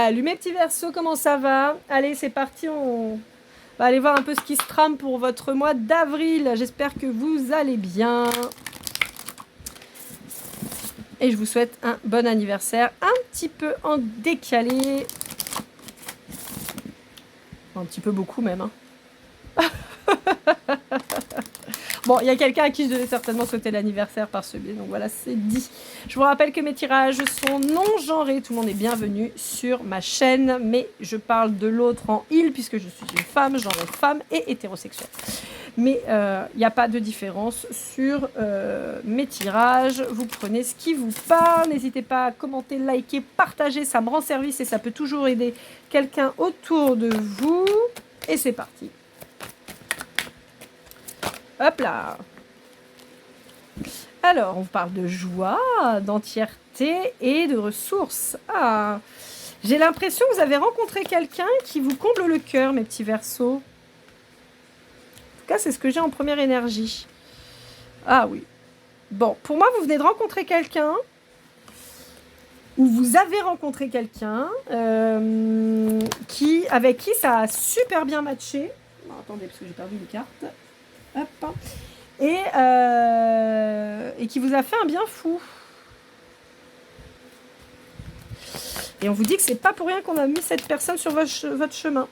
Salut mes petits versos, comment ça va? Allez, c'est parti, on va aller voir un peu ce qui se trame pour votre mois d'avril. J'espère que vous allez bien. Et je vous souhaite un bon anniversaire, un petit peu en décalé. Un petit peu beaucoup même. Hein. Bon, il y a quelqu'un à qui je devais certainement souhaiter l'anniversaire par ce biais, donc voilà, c'est dit. Je vous rappelle que mes tirages sont non-genrés, tout le monde est bienvenu sur ma chaîne, mais je parle de l'autre en il, puisque je suis une femme, genre femme et hétérosexuelle. Mais il n'y a pas de différence sur mes tirages, vous prenez ce qui vous parle, n'hésitez pas à commenter, liker, partager, ça me rend service et ça peut toujours aider quelqu'un autour de vous. Et c'est parti. Hop là. Alors, on parle de joie, d'entièreté et de ressources. Ah, j'ai l'impression que vous avez rencontré quelqu'un qui vous comble le cœur, mes petits versos. En tout cas, c'est ce que j'ai en première énergie. Ah oui. Bon, pour moi, vous venez de rencontrer quelqu'un, ou vous avez rencontré quelqu'un, avec qui ça a super bien matché. Non, attendez, parce que j'ai perdu une carte. Hop. Et qui vous a fait un bien fou. Et on vous dit que c'est pas pour rien qu'on a mis cette personne sur votre chemin.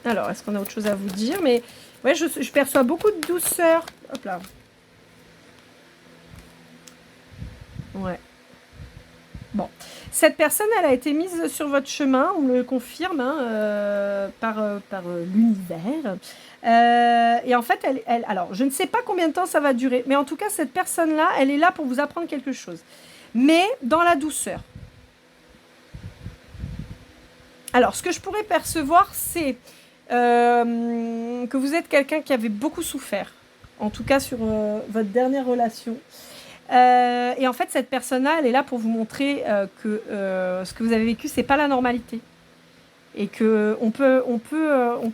Alors, est-ce qu'on a autre chose à vous dire? Mais ouais, je perçois beaucoup de douceur. Hop là. Ouais. Bon, cette personne, elle a été mise sur votre chemin, on le confirme, hein, par l'univers. Et en fait, alors, je ne sais pas combien de temps ça va durer, mais en tout cas, cette personne-là, elle est là pour vous apprendre quelque chose. Mais dans la douceur. Alors, ce que je pourrais percevoir, c'est que vous êtes quelqu'un qui avait beaucoup souffert, en tout cas sur votre dernière relation. Et en fait, cette personne-là, elle est là pour vous montrer que ce que vous avez vécu, c'est pas la normalité. Et qu'on peut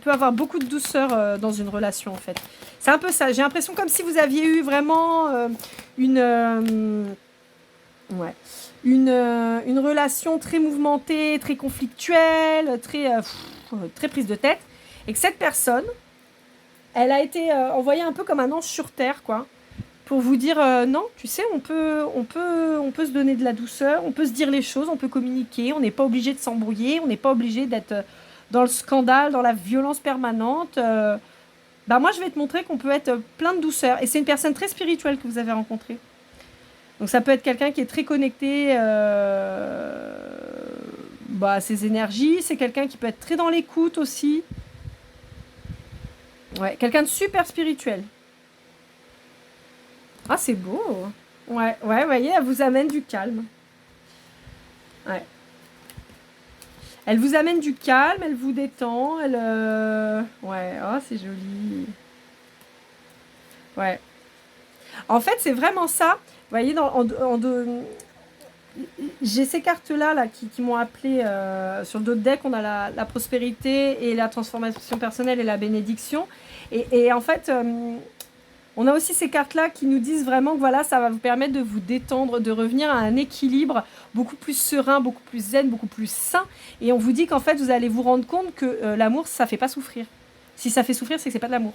avoir beaucoup de douceur dans une relation, en fait. C'est un peu ça. J'ai l'impression comme si vous aviez eu vraiment une relation très mouvementée, très conflictuelle, très prise de tête. Et que cette personne, elle a été envoyée un peu comme un ange sur terre, quoi. Pour vous dire non, tu sais, on peut se donner de la douceur, on peut se dire les choses, on peut communiquer, on n'est pas obligé de s'embrouiller, on n'est pas obligé d'être dans le scandale, dans la violence permanente. Moi, je vais te montrer qu'on peut être plein de douceur. Et c'est une personne très spirituelle que vous avez rencontrée. Donc ça peut être quelqu'un qui est très connecté à ses énergies. C'est quelqu'un qui peut être très dans l'écoute aussi. Ouais, quelqu'un de super spirituel. Ah, c'est beau. Ouais, vous voyez, elle vous amène du calme. Ouais. Elle vous amène du calme, elle vous détend, ouais, oh, c'est joli. Ouais. En fait, c'est vraiment ça. Vous voyez, j'ai ces cartes-là là, qui m'ont appelé sur d'autres decks. On a la prospérité et la transformation personnelle et la bénédiction. Et en fait... on a aussi ces cartes-là qui nous disent vraiment que voilà, ça va vous permettre de vous détendre, de revenir à un équilibre beaucoup plus serein, beaucoup plus zen, beaucoup plus sain. Et on vous dit qu'en fait, vous allez vous rendre compte que l'amour, ça ne fait pas souffrir. Si ça fait souffrir, c'est que ce n'est pas de l'amour.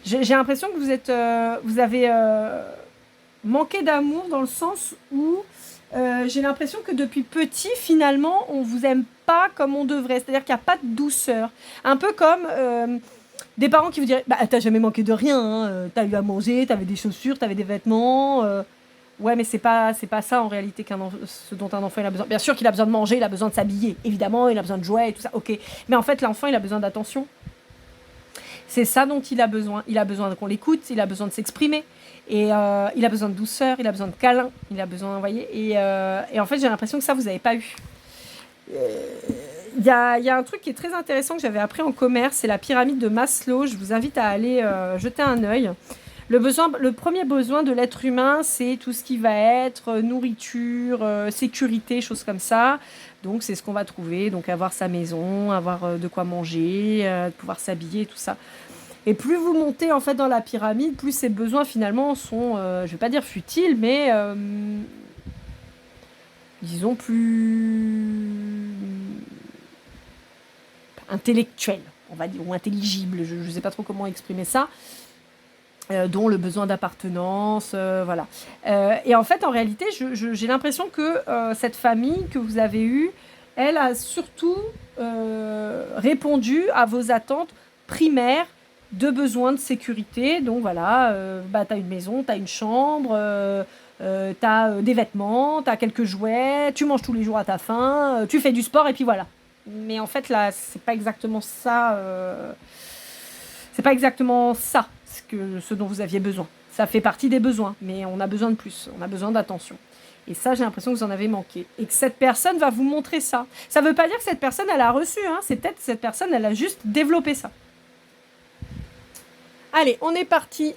J'ai l'impression que vous avez manqué d'amour dans le sens où j'ai l'impression que depuis petit, finalement, on vous aime pas comme on devrait. C'est-à-dire qu'il n'y a pas de douceur. Un peu comme des parents qui vous diraient « t'as jamais manqué de rien, hein, t'as eu à manger, t'avais des chaussures, t'avais des vêtements. Ouais, mais c'est pas ça en réalité ce dont un enfant il a besoin. Bien sûr qu'il a besoin de manger, il a besoin de s'habiller. Évidemment, il a besoin de jouets et tout ça. Ok. Mais en fait, l'enfant, il a besoin d'attention. C'est ça dont il a besoin. Il a besoin qu'on l'écoute, il a besoin de s'exprimer. Et il a besoin de douceur, il a besoin de câlin, il a besoin, vous voyez. Et en fait, j'ai l'impression que ça, vous n'avez pas eu. Il y a un truc qui est très intéressant que j'avais appris en commerce, c'est la pyramide de Maslow. Je vous invite à aller jeter un œil. Le premier besoin de l'être humain, c'est tout ce qui va être nourriture, sécurité, choses comme ça. Donc, c'est ce qu'on va trouver. Donc, avoir sa maison, avoir de quoi manger, pouvoir s'habiller, tout ça. Et plus vous montez en fait dans la pyramide, plus ces besoins finalement sont, je vais pas dire futiles, mais disons plus intellectuels, on va dire, ou intelligibles, je ne sais pas trop comment exprimer ça, dont le besoin d'appartenance, voilà. Et en fait, en réalité, j'ai l'impression que cette famille que vous avez eue, elle a surtout répondu à vos attentes primaires de besoins de sécurité. Donc voilà, tu as une maison, tu as une chambre, tu as des vêtements, tu as quelques jouets, tu manges tous les jours à ta faim, tu fais du sport et puis voilà. Mais en fait, là, c'est pas exactement ça. C'est pas exactement ça ce dont vous aviez besoin. Ça fait partie des besoins, mais on a besoin de plus, on a besoin d'attention. Et ça, j'ai l'impression que vous en avez manqué. Et que cette personne va vous montrer ça. Ça ne veut pas dire que cette personne, elle a reçu. Hein. C'est peut-être que cette personne, elle a juste développé ça. Allez, on est parti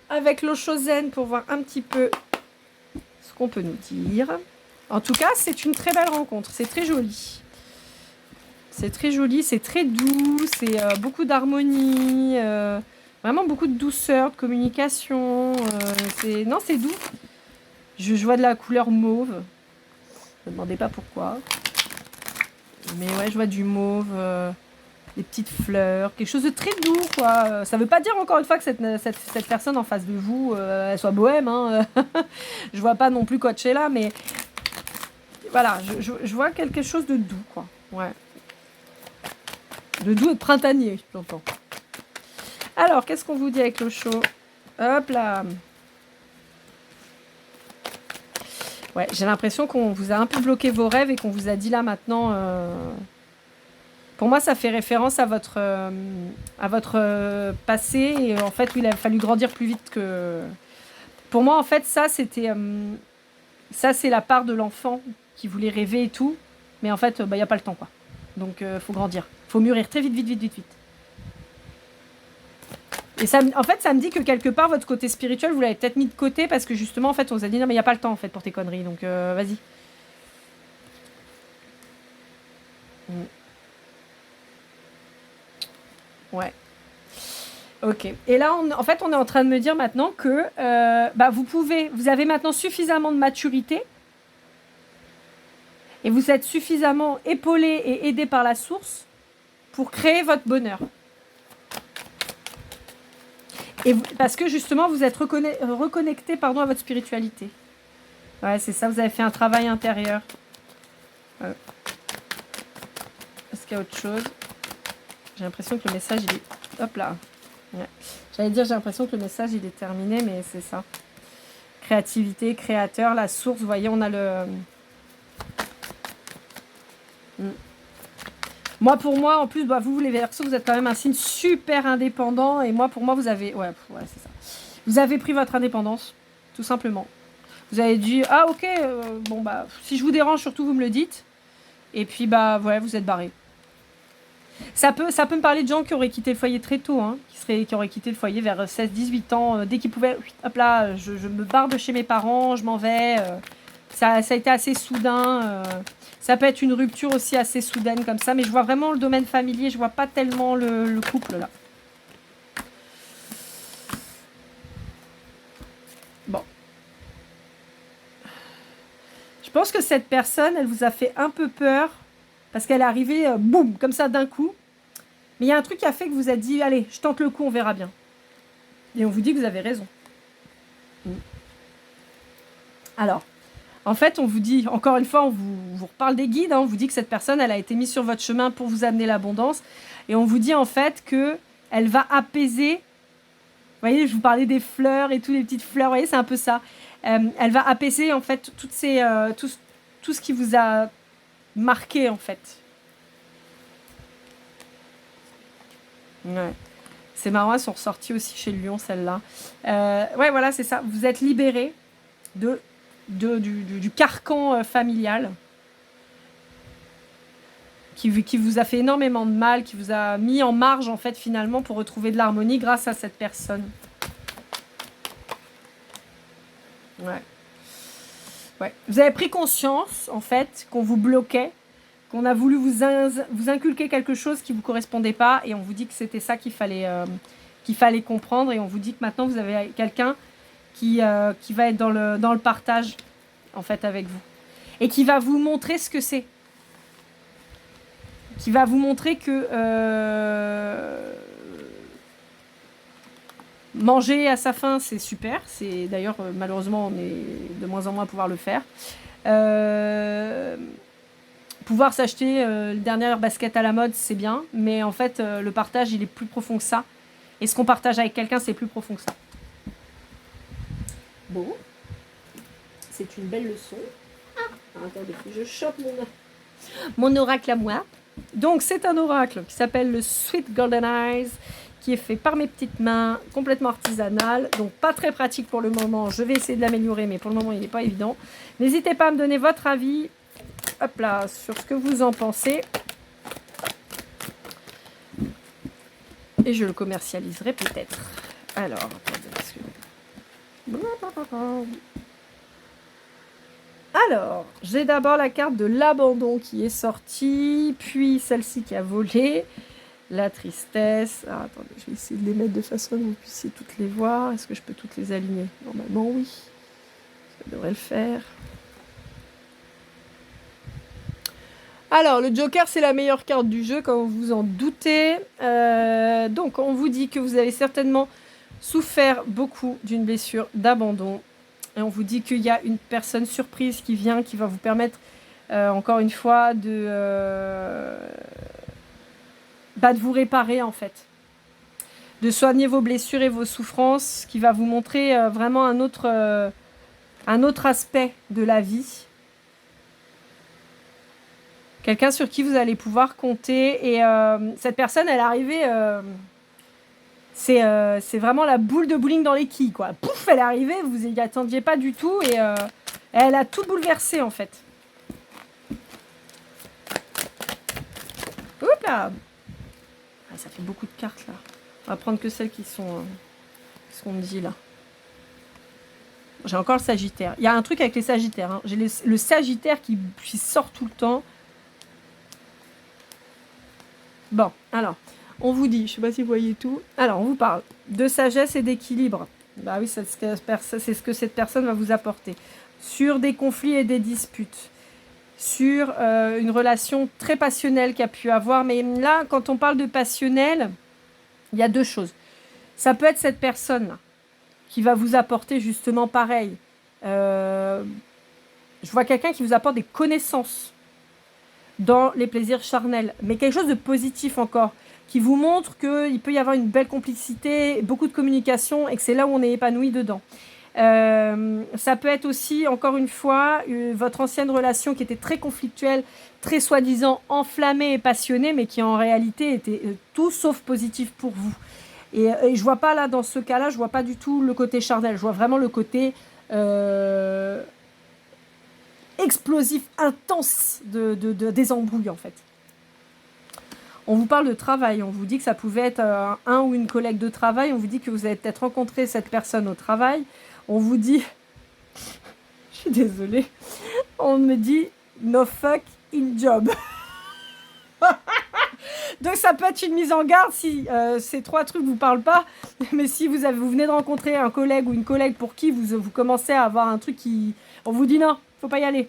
avec l'Oshozen pour voir un petit peu ce qu'on peut nous dire. En tout cas, c'est une très belle rencontre. C'est très joli. C'est très joli, c'est très doux, c'est beaucoup d'harmonie, vraiment beaucoup de douceur, de communication. Non, c'est doux. Je vois de la couleur mauve. Ne me demandez pas pourquoi. Mais ouais, je vois du mauve, des petites fleurs, quelque chose de très doux, quoi. Ça veut pas dire encore une fois que cette personne en face de vous, elle soit bohème. Hein. Je vois pas non plus Coachella, mais voilà, je vois quelque chose de doux, quoi. Ouais. De doux et de printanier, j'entends. Alors, qu'est-ce qu'on vous dit avec le show? Hop là. Ouais, j'ai l'impression qu'on vous a un peu bloqué vos rêves et qu'on vous a dit là maintenant... Pour moi, ça fait référence à votre passé. Et en fait, il a fallu grandir plus vite que... Pour moi, en fait, ça, c'était... ça, c'est la part de l'enfant qui voulait rêver et tout. Mais en fait, il n'y a pas le temps, quoi. Donc, faut grandir. Faut mûrir très vite. Et ça, en fait, ça me dit que quelque part, votre côté spirituel, vous l'avez peut-être mis de côté parce que justement, en fait, on vous a dit non, mais il n'y a pas le temps, en fait, pour tes conneries. Donc, vas-y. Ouais. Ok. Et là, en fait, on est en train de me dire maintenant que vous avez maintenant suffisamment de maturité et vous êtes suffisamment épaulé et aidé par la source pour créer votre bonheur. Parce que justement, vous êtes reconnecté à votre spiritualité. Ouais, c'est ça, vous avez fait un travail intérieur. Est-ce qu'il y a autre chose? J'ai l'impression que le message, il est... Hop là. Ouais. J'allais dire, j'ai l'impression que le message, il est terminé, mais c'est ça. Créativité, créateur, la source, vous voyez, on a le... Moi, pour moi, en plus, vous, les Verseaux, vous êtes quand même un signe super indépendant. Et moi, pour moi, vous avez... Ouais, c'est ça. Vous avez pris votre indépendance, tout simplement. Vous avez dit, ah, ok, si je vous dérange, surtout, vous me le dites. Et puis, vous êtes barré. Ça peut me parler de gens qui auraient quitté le foyer très tôt, hein, qui auraient quitté le foyer vers 16-18 ans. Dès qu'ils pouvaient, hop là, je me barre de chez mes parents, je m'en vais. Ça a été assez soudain. Ça peut être une rupture aussi assez soudaine comme ça, mais je vois vraiment le domaine familier, je vois pas tellement le couple là. Bon. Je pense que cette personne, elle vous a fait un peu peur parce qu'elle est arrivée, boum, comme ça d'un coup. Mais il y a un truc qui a fait que vous a dit, allez, je tente le coup, on verra bien. Et on vous dit que vous avez raison. Alors, en fait, on vous dit, encore une fois, on vous reparle des guides, hein, on vous dit que cette personne, elle a été mise sur votre chemin pour vous amener l'abondance. Et on vous dit en fait qu'elle va apaiser. Vous voyez, je vous parlais des fleurs et toutes les petites fleurs, vous voyez, c'est un peu ça. Elle va apaiser en fait tout ce qui vous a marqué en fait. Ouais. C'est marrant, elles sont ressorties aussi chez le lion, celles-là. Ouais, voilà, c'est ça. Vous êtes libérés du carcan familial qui vous a fait énormément de mal, qui vous a mis en marge, en fait, finalement, pour retrouver de l'harmonie grâce à cette personne. Ouais. Ouais. Vous avez pris conscience, en fait, qu'on vous bloquait, qu'on a voulu vous inculquer quelque chose qui ne vous correspondait pas, et on vous dit que c'était ça qu'il fallait qu'il fallait comprendre. Et on vous dit que maintenant, vous avez quelqu'un qui va être dans le partage, en fait, avec vous. Et qui va vous montrer ce que c'est. Qui va vous montrer que manger à sa faim, c'est super. C'est d'ailleurs, malheureusement, on est de moins en moins à pouvoir le faire. Pouvoir s'acheter le dernier basket à la mode, c'est bien. Mais en fait, le partage, il est plus profond que ça. Et ce qu'on partage avec quelqu'un, c'est plus profond que ça. Bon. C'est une belle leçon. Attendez, je chope mon oracle à moi. Donc, c'est un oracle qui s'appelle le Sweet Golden Eyes, qui est fait par mes petites mains, complètement artisanal, donc pas très pratique pour le moment. Je vais essayer de l'améliorer, mais pour le moment, il n'est pas évident. N'hésitez pas à me donner votre avis, hop là, sur ce que vous en pensez. Et je le commercialiserai peut-être. Alors, attendez, parce que... Alors, j'ai d'abord la carte de l'abandon qui est sortie, puis celle-ci qui a volé, la tristesse. Alors, attendez, je vais essayer de les mettre de façon à ce que vous puissiez toutes les voir. Est-ce que je peux toutes les aligner? Normalement, oui. Ça devrait le faire. Alors, le Joker, c'est la meilleure carte du jeu, comme vous en doutez. Donc, on vous dit que vous avez certainement souffert beaucoup d'une blessure d'abandon. Et on vous dit qu'il y a une personne surprise qui vient, qui va vous permettre, encore une fois, de vous réparer, en fait. De soigner vos blessures et vos souffrances, qui va vous montrer vraiment un autre aspect de la vie. Quelqu'un sur qui vous allez pouvoir compter. Et cette personne, elle est arrivée... c'est vraiment la boule de bowling dans les quilles, quoi. Pouf, elle est arrivée, vous n'y attendiez pas du tout, et elle a tout bouleversé, en fait. Oups là. Ah, ça fait beaucoup de cartes, là. On va prendre que celles qui sont dit, là. J'ai encore le Sagittaire. Il y a un truc avec les Sagittaires, hein. J'ai le Sagittaire qui sort tout le temps. Bon, alors... On vous dit, je ne sais pas si vous voyez tout. Alors, on vous parle de sagesse et d'équilibre. Bah oui, c'est ce que cette personne va vous apporter. Sur des conflits et des disputes. Sur une relation très passionnelle qu'il y a pu avoir. Mais là, quand on parle de passionnel, il y a deux choses. Ça peut être cette personne qui va vous apporter justement pareil. Je vois quelqu'un qui vous apporte des connaissances dans les plaisirs charnels. Mais quelque chose de positif encore. Qui vous montre qu'il peut y avoir une belle complicité, beaucoup de communication et que c'est là où on est épanoui dedans. Ça peut être aussi, encore une fois, votre ancienne relation qui était très conflictuelle, très soi-disant enflammée et passionnée, mais qui en réalité était tout sauf positif pour vous. Et je vois pas là, dans ce cas-là, je vois pas du tout le côté charnel, je vois vraiment le côté explosif, intense des embrouilles en fait. On vous parle de travail, on vous dit que ça pouvait être un ou une collègue de travail, on vous dit que vous avez peut-être rencontré cette personne au travail, on vous dit, je suis désolée, on me dit no fuck in job. Donc ça peut être une mise en garde si ces trois trucs ne vous parlent pas, mais si vous venez de rencontrer un collègue ou une collègue pour qui vous commencez à avoir un truc qui... On vous dit non, faut pas y aller,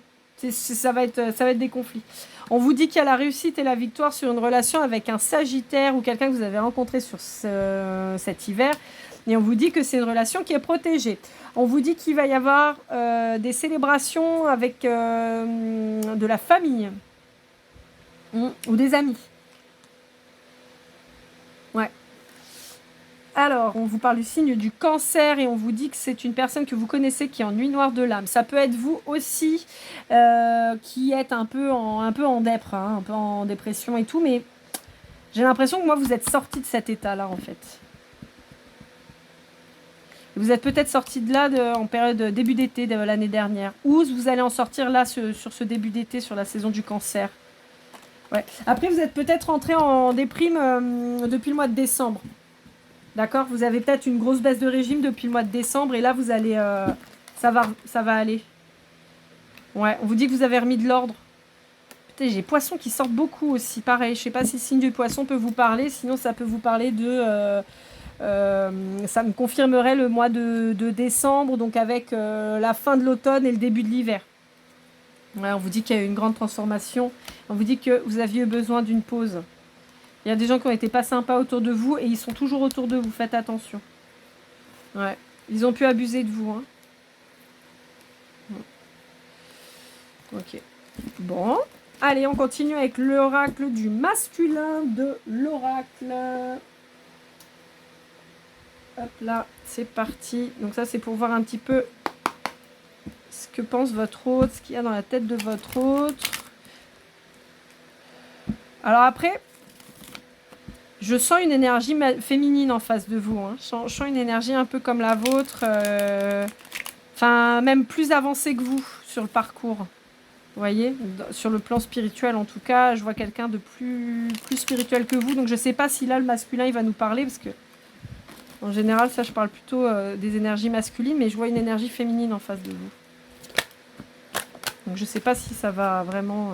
ça va être des conflits. On vous dit qu'il y a la réussite et la victoire sur une relation avec un Sagittaire ou quelqu'un que vous avez rencontré sur cet hiver. Et on vous dit que c'est une relation qui est protégée. On vous dit qu'il va y avoir des célébrations avec de la famille ou des amis. Ouais. Alors, on vous parle du signe du Cancer et on vous dit que c'est une personne que vous connaissez qui est en nuit noire de l'âme. Ça peut être vous aussi qui êtes un peu en dépre, hein, un peu en dépression et tout, mais j'ai l'impression que moi, vous êtes sorti de cet état-là, en fait. Vous êtes peut-être sorti de là en période début d'été de l'année dernière. Ou vous allez en sortir là sur ce début d'été, sur la saison du Cancer. Ouais. Après, vous êtes peut-être rentré en déprime depuis le mois de décembre. D'accord, vous avez peut-être une grosse baisse de régime depuis le mois de décembre et là vous allez, ça va aller. Ouais, on vous dit que vous avez remis de l'ordre. Putain, j'ai poisson qui sortent beaucoup aussi, pareil. Je sais pas si le signe du poisson peut vous parler, sinon ça peut vous parler de Ça me confirmerait le mois de décembre, donc avec la fin de l'automne et le début de l'hiver. Ouais, on vous dit qu'il y a eu une grande transformation. On vous dit que vous aviez besoin d'une pause. Il y a des gens qui ont été pas sympas autour de vous et ils sont toujours autour de vous. Faites attention. Ouais. Ils ont pu abuser de vous. Hein. Ok. Bon. Allez, on continue avec l'oracle du masculin de l'oracle. Hop là, c'est parti. Donc ça, c'est pour voir un petit peu ce que pense votre hôte, ce qu'il y a dans la tête de votre hôte. Alors après, je sens une énergie féminine en face de vous. Hein. Je sens une énergie un peu comme la vôtre. Enfin, même plus avancée que vous sur le parcours. Vous voyez, sur le plan spirituel en tout cas, je vois quelqu'un de plus spirituel que vous. Donc je ne sais pas si là, le masculin, il va nous parler. Parce que, en général, ça, je parle plutôt des énergies masculines. Mais je vois une énergie féminine en face de vous. Donc je ne sais pas si ça va vraiment...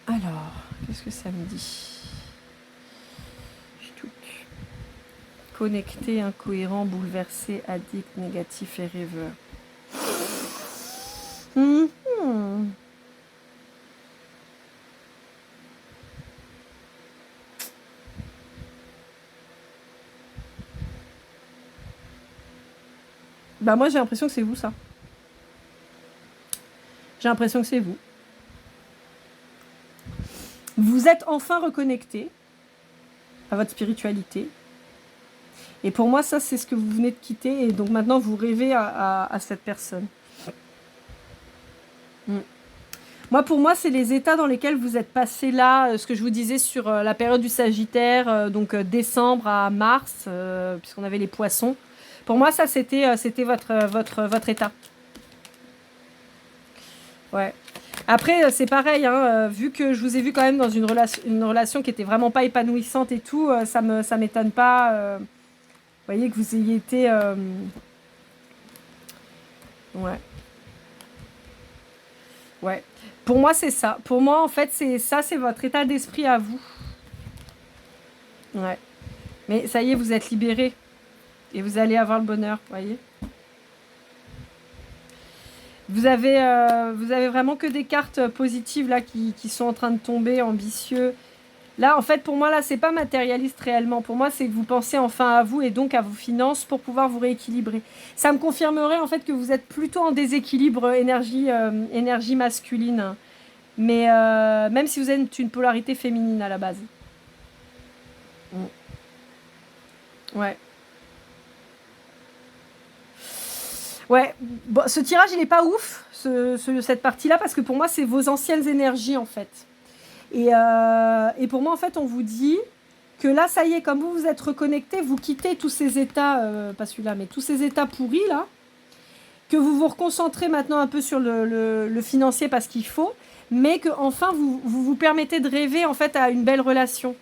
Alors, qu'est-ce que ça me dit? Connecté, incohérent, bouleversé, addict, négatif et rêveur. Bah moi j'ai l'impression que c'est vous ça. J'ai l'impression que c'est vous. Vous êtes enfin reconnecté à votre spiritualité. Et pour moi, ça, c'est ce que vous venez de quitter. Et donc maintenant, vous rêvez à cette personne. Moi, pour moi, c'est les états dans lesquels vous êtes passé là. Ce que je vous disais sur la période du Sagittaire, donc décembre à mars, puisqu'on avait les poissons. Pour moi, ça, c'était votre état. Ouais. Après, c'est pareil, hein, vu que je vous ai vu quand même dans une relation qui était vraiment pas épanouissante et tout, ça m'étonne pas. Vous voyez que vous ayez été... Ouais. Ouais. Pour moi, c'est ça. Pour moi, en fait, c'est votre état d'esprit à vous. Ouais. Mais ça y est, vous êtes libéré. Et vous allez avoir le bonheur, vous voyez. Vous avez vraiment que des cartes positives là qui sont en train de tomber, ambitieux. Là, en fait, pour moi, là, c'est pas matérialiste réellement. Pour moi, c'est que vous pensez enfin à vous et donc à vos finances pour pouvoir vous rééquilibrer. Ça me confirmerait en fait que vous êtes plutôt en déséquilibre énergie masculine. Mais même si vous êtes une polarité féminine à la base. Ouais. Ouais, bon, ce tirage, il n'est pas ouf, cette partie-là, parce que pour moi, c'est vos anciennes énergies, en fait. Et pour moi, en fait, on vous dit que là, ça y est, comme vous vous êtes reconnecté, vous quittez tous ces états, pas celui-là, mais tous ces états pourris, là, que vous vous reconcentrez maintenant un peu sur le financier parce qu'il faut, mais que enfin vous permettez de rêver, en fait, à une belle relation.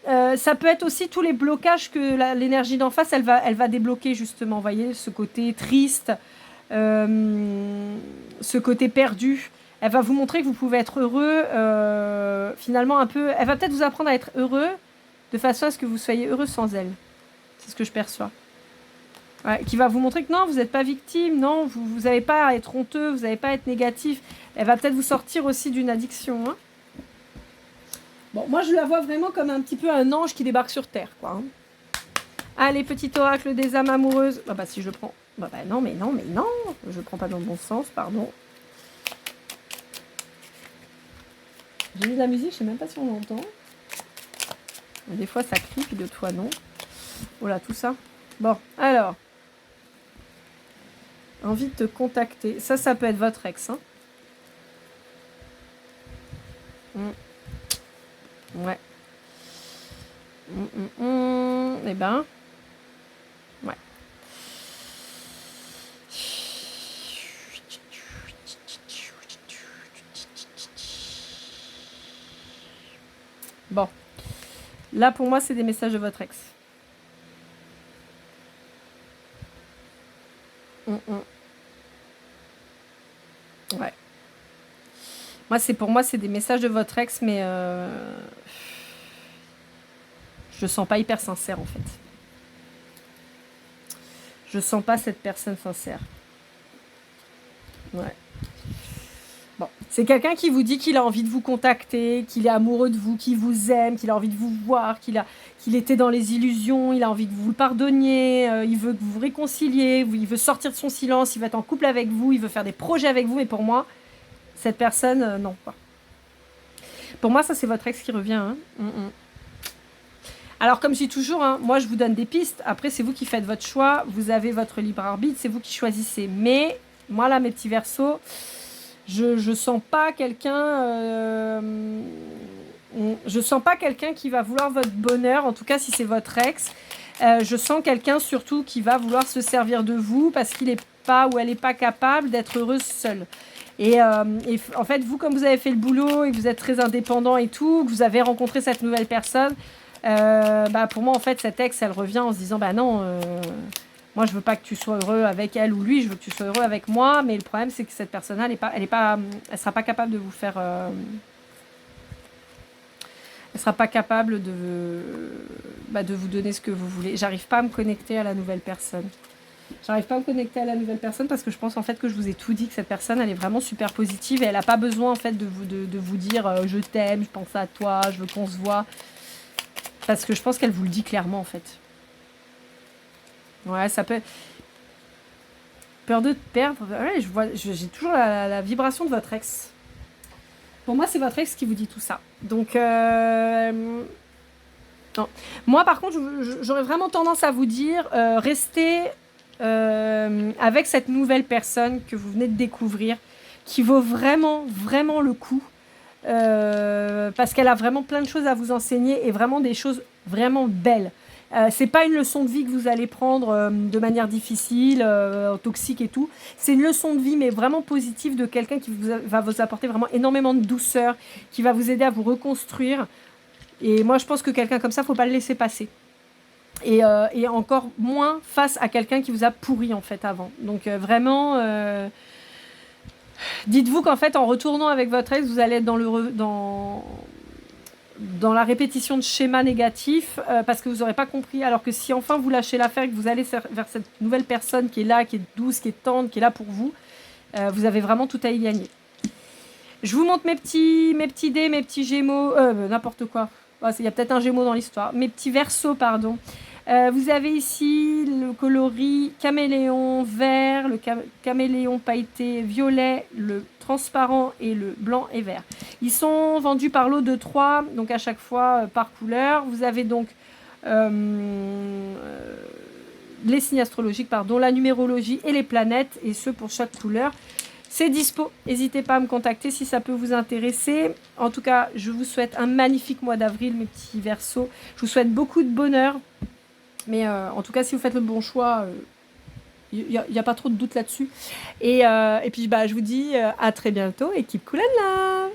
Ça peut être aussi tous les blocages que l'énergie d'en face, elle va débloquer justement, vous voyez, ce côté triste, ce côté perdu. Elle va vous montrer que vous pouvez être heureux, finalement un peu... Elle va peut-être vous apprendre à être heureux de façon à ce que vous soyez heureux sans elle. C'est ce que je perçois. Ouais, qui va vous montrer que non, vous n'êtes pas victime, non, vous n'avez pas à être honteux, vous n'avez pas à être négatif. Elle va peut-être vous sortir aussi d'une addiction, hein. Bon, moi, je la vois vraiment comme un petit peu un ange qui débarque sur Terre, quoi. Hein. Allez, petit oracle des âmes amoureuses. Bah, si je le prends... Bah, non, mais non, mais non. Je le prends pas dans le bon sens, pardon. J'ai mis de la musique, je sais même pas si on l'entend. Des fois, ça crie, puis d'autres fois, non. Oh là, tout ça. Bon, alors. Envie de te contacter. Ça peut être votre ex, hein. Ouais. Eh ben. Ouais. Bon. Là, pour moi, c'est des messages de votre ex. Ouais. Pour moi, c'est des messages de votre ex, mais je le sens pas hyper sincère en fait. Je sens pas cette personne sincère. Ouais. Bon, c'est quelqu'un qui vous dit qu'il a envie de vous contacter, qu'il est amoureux de vous, qu'il vous aime, qu'il a envie de vous voir, qu'il était dans les illusions, il a envie que vous le pardonniez, il veut que vous vous réconciliez, il veut sortir de son silence, il veut être en couple avec vous, il veut faire des projets avec vous, mais pour moi, cette personne, non. Quoi. Pour moi, ça, c'est votre ex qui revient. Hein. Alors, comme je dis toujours, hein, moi, je vous donne des pistes. Après, c'est vous qui faites votre choix. Vous avez votre libre arbitre. C'est vous qui choisissez. Mais, moi, là, mes petits versos, je sens pas quelqu'un... je sens pas quelqu'un qui va vouloir votre bonheur. En tout cas, si c'est votre ex. Je sens quelqu'un, surtout, qui va vouloir se servir de vous parce qu'il n'est pas ou elle n'est pas capable d'être heureuse seule. Et en fait, vous, comme vous avez fait le boulot et que vous êtes très indépendant et tout, que vous avez rencontré cette nouvelle personne, pour moi, en fait, cette ex, elle revient en se disant, non, moi, je veux pas que tu sois heureux avec elle ou lui, je veux que tu sois heureux avec moi. Mais le problème, c'est que cette personne-là, elle sera pas capable de vous faire... elle sera pas capable de vous donner ce que vous voulez. J'arrive pas à me connecter à la nouvelle personne. Parce que je pense en fait que je vous ai tout dit, que cette personne elle est vraiment super positive et elle n'a pas besoin en fait de vous dire je t'aime, je pense à toi, je veux qu'on se voit. Parce que je pense qu'elle vous le dit clairement en fait. Ouais, ça peut... Peur de te perdre. Ouais, j'ai toujours la vibration de votre ex. Pour moi, c'est votre ex qui vous dit tout ça. Donc, non. Moi, par contre, j'aurais vraiment tendance à vous dire, restez avec cette nouvelle personne que vous venez de découvrir, qui vaut vraiment, vraiment le coup. Parce qu'elle a vraiment plein de choses à vous enseigner et vraiment des choses vraiment belles. C'est pas une leçon de vie que vous allez prendre de manière difficile, toxique et tout. C'est une leçon de vie, mais vraiment positive, de quelqu'un qui va vous apporter vraiment énormément de douceur, qui va vous aider à vous reconstruire. Et moi, je pense que quelqu'un comme ça, faut pas le laisser passer. Et encore moins face à quelqu'un qui vous a pourri en fait avant. Donc vraiment, dites-vous qu'en fait, en retournant avec votre ex, vous allez être dans la répétition de schémas négatifs parce que vous n'aurez pas compris. Alors que si enfin vous lâchez l'affaire et que vous allez vers cette nouvelle personne qui est là, qui est douce, qui est tendre, qui est là pour vous, vous avez vraiment tout à y gagner. Je vous montre mes petits dés, mes petits gémeaux, n'importe quoi. Il y a peut-être un gémeau dans l'histoire. Mes petits versos, pardon. Vous avez ici le coloris caméléon vert, le caméléon pailleté violet, le transparent et le blanc et vert. Ils sont vendus par lot de 3, donc à chaque fois par couleur. Vous avez donc les signes astrologiques, la numérologie et les planètes, et ce pour chaque couleur. C'est dispo, n'hésitez pas à me contacter si ça peut vous intéresser. En tout cas, je vous souhaite un magnifique mois d'avril, mes petits Verseaux. Je vous souhaite beaucoup de bonheur. Mais en tout cas, si vous faites le bon choix, il n'y a pas trop de doute là-dessus. Et puis, je vous dis à très bientôt et keep cool and love.